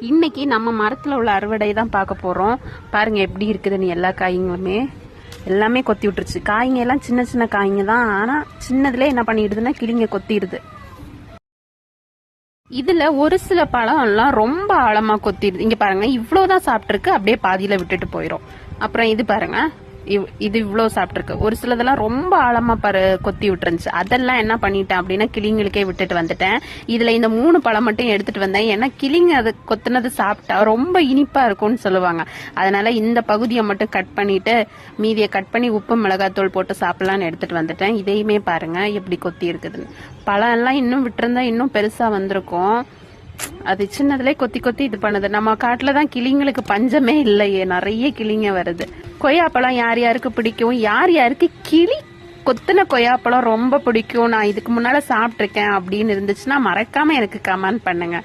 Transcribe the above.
இன்னைக்கு நம்ம மரத்துல உள்ள அறுவடை தான் பார்க்க போறோம். பாருங்க எப்படி இருக்குதுன்னு. எல்லா காய்ங்களுமே எல்லாமே கொத்தி விட்டுருச்சு. காய்ங்க எல்லாம் சின்ன சின்ன காய்ங்க தான், ஆனா சின்னதுல என்ன பண்ணிடுதுன்னா கிளிங்க கொத்திடுது. இதுல ஒரு சில பழம் எல்லாம் ரொம்ப ஆழமா கொத்திடுது. இங்க பாருங்க, இவ்வளவுதான் சாப்பிட்டுருக்கு, அப்படியே பாதியில விட்டுட்டு போயிடும். அப்புறம் இது பாருங்க, இது இவ்வளவு சாப்பிட்டுருக்கு. ஒரு சிலதெல்லாம் ரொம்ப ஆழமா கொத்தி விட்டுருந்துச்சு. அதெல்லாம் என்ன பண்ணிட்டேன் அப்படின்னா கிளிங்களுக்கே விட்டுட்டு வந்துட்டேன். இதுல இந்த 3 பழம் மட்டும் எடுத்துட்டு வந்தேன். ஏன்னா கிளிங்க அது கொத்துனது சாப்பிட்டா ரொம்ப இனிப்பா இருக்கும்னு சொல்லுவாங்க. அதனால இந்த பகுதியை மட்டும் கட் பண்ணிட்டு மீதியை கட் பண்ணி உப்பு மிளகாத்தூள் போட்டு சாப்பிடலான்னு எடுத்துட்டு வந்துட்டேன். இதையுமே பாருங்க எப்படி கொத்தி இருக்குதுன்னு. பழம் எல்லாம் இன்னும் விட்டுருந்தா இன்னும் பெருசா வந்திருக்கும். அது சின்னதுல கொத்தி கொத்தி இது பண்ணுது. நம்ம காட்டுலதான் கிளிங்களுக்கு பஞ்சமே இல்லையே, நிறைய கிளிங்க வருது. கொய்யாப்பழம் யார் யாருக்கு பிடிக்கும், யார் யாருக்கு கிளி கொத்தின கொய்யாப்பழம் ரொம்ப பிடிக்கும், நான் இதுக்கு முன்னால சாப்பிட்டிருக்கேன் அப்படின்னு இருந்துச்சுன்னா மறக்காம எனக்கு கமெண்ட் பண்ணுங்க.